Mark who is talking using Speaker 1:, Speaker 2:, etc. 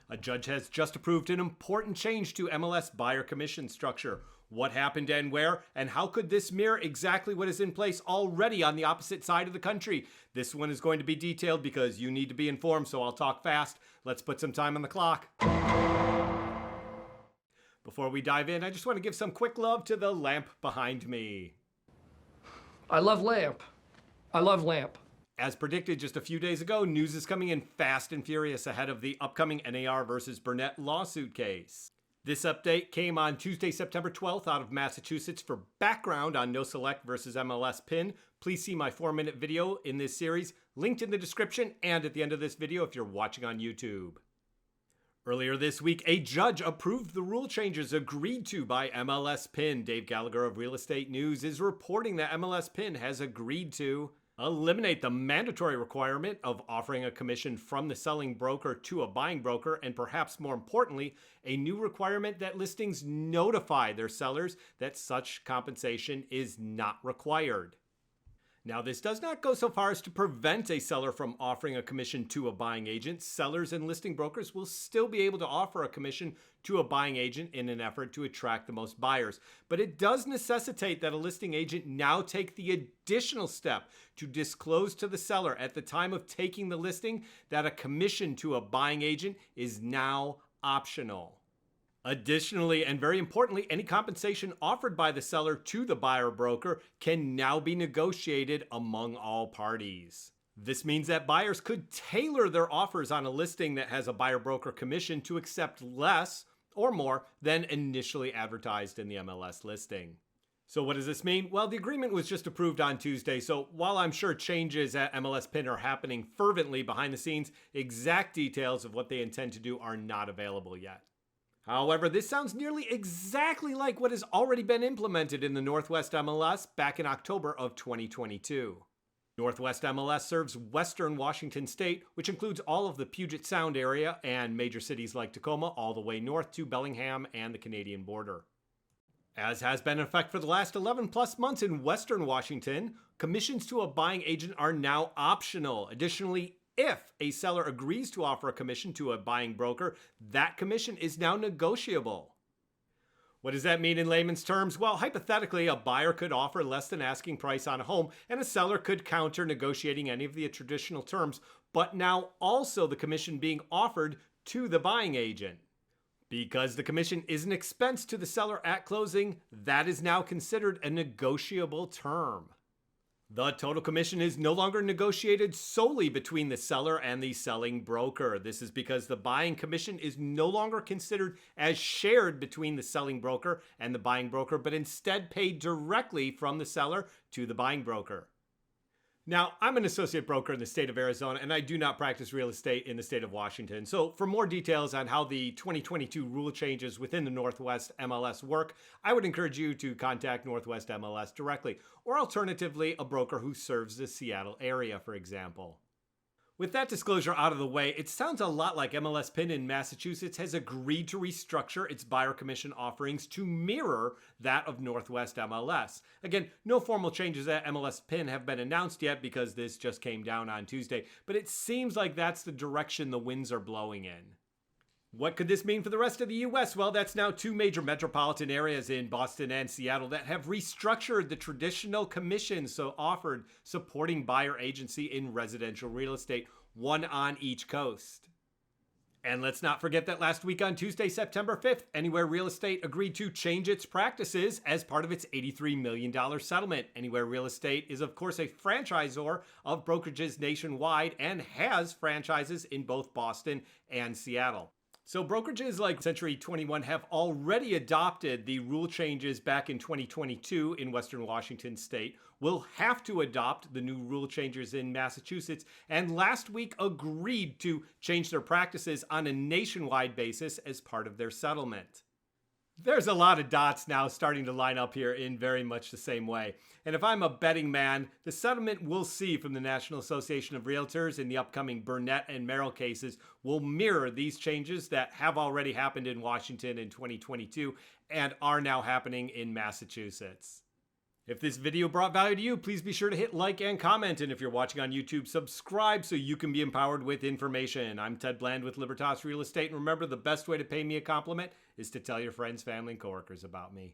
Speaker 1: A judge has just approved an important change to MLS buyer commission structure. What happened and where, and how could this mirror exactly what is in place already on the opposite side of the country? This one is going to be detailed because you need to be informed, so I'll talk fast. Let's put some time on the clock. Before we dive in, I just want to give some quick love to the lamp behind me.
Speaker 2: I love lamp. I love lamp.
Speaker 1: As predicted just a few days ago, news is coming in fast and furious ahead of the upcoming NAR versus Burnett lawsuit case. This update came on Tuesday, September 12th out of Massachusetts. For background on Nosalek versus MLS PIN, please see my 4-minute video in this series, linked in the description and at the end of this video if you're watching on YouTube. Earlier this week, a judge approved the rule changes agreed to by MLS PIN. Dave Gallagher of Real Estate News is reporting that MLS PIN has agreed to eliminate the mandatory requirement of offering a commission from the selling broker to a buying broker, and perhaps more importantly, a new requirement that listings notify their sellers that such compensation is not required. Now, this does not go so far as to prevent a seller from offering a commission to a buying agent. Sellers and listing brokers will still be able to offer a commission to a buying agent in an effort to attract the most buyers. But it does necessitate that a listing agent now take the additional step to disclose to the seller at the time of taking the listing that a commission to a buying agent is now optional. Additionally, and very importantly, any compensation offered by the seller to the buyer broker can now be negotiated among all parties. This means that buyers could tailor their offers on a listing that has a buyer broker commission to accept less or more than initially advertised in the MLS listing. So what does this mean? Well, the agreement was just approved on Tuesday, so while I'm sure changes at MLS PIN are happening fervently behind the scenes, exact details of what they intend to do are not available yet. However, this sounds nearly exactly like what has already been implemented in the Northwest MLS back in October of 2022. Northwest MLS serves Western Washington State, which includes all of the Puget Sound area and major cities like Tacoma all the way north to Bellingham and the Canadian border. As has been in effect for the last 11 plus months in Western Washington, commissions to a buying agent are now optional. Additionally, if a seller agrees to offer a commission to a buying broker, that commission is now negotiable. What does that mean in layman's terms? Well, hypothetically, a buyer could offer less than asking price on a home, and a seller could counter negotiating any of the traditional terms, but now also the commission being offered to the buying agent. Because the commission is an expense to the seller at closing, that is now considered a negotiable term. The total commission is no longer negotiated solely between the seller and the selling broker. This is because the buying commission is no longer considered as shared between the selling broker and the buying broker, but instead paid directly from the seller to the buying broker. Now, I'm an associate broker in the state of Arizona, and I do not practice real estate in the state of Washington. So for more details on how the 2022 rule changes within the Northwest MLS work, I would encourage you to contact Northwest MLS directly, or alternatively, a broker who serves the Seattle area, for example. With that disclosure out of the way, it sounds a lot like MLS PIN in Massachusetts has agreed to restructure its buyer commission offerings to mirror that of Northwest MLS. Again, no formal changes at MLS PIN have been announced yet because this just came down on Tuesday, but it seems like that's the direction the winds are blowing in. What could this mean for the rest of the U.S.? Well, that's now 2 major metropolitan areas in Boston and Seattle that have restructured the traditional commissions offered supporting buyer agency in residential real estate, one on each coast. And let's not forget that last week on Tuesday, September 5th, Anywhere Real Estate agreed to change its practices as part of its $83 million settlement. Anywhere Real Estate is, of course, a franchisor of brokerages nationwide and has franchises in both Boston and Seattle. So brokerages like Century 21 have already adopted the rule changes back in 2022 in Western Washington State, will have to adopt the new rule changes in Massachusetts, and last week agreed to change their practices on a nationwide basis as part of their settlement. There's a lot of dots now starting to line up here in very much the same way. And if I'm a betting man, the settlement we'll see from the National Association of Realtors in the upcoming Burnett and Moehrl cases will mirror these changes that have already happened in Washington in 2022 and are now happening in Massachusetts. If this video brought value to you, please be sure to hit like and comment. And if you're watching on YouTube, subscribe so you can be empowered with information. I'm Ted Bland with Libertas Real Estate. And remember, the best way to pay me a compliment is to tell your friends, family, and coworkers about me.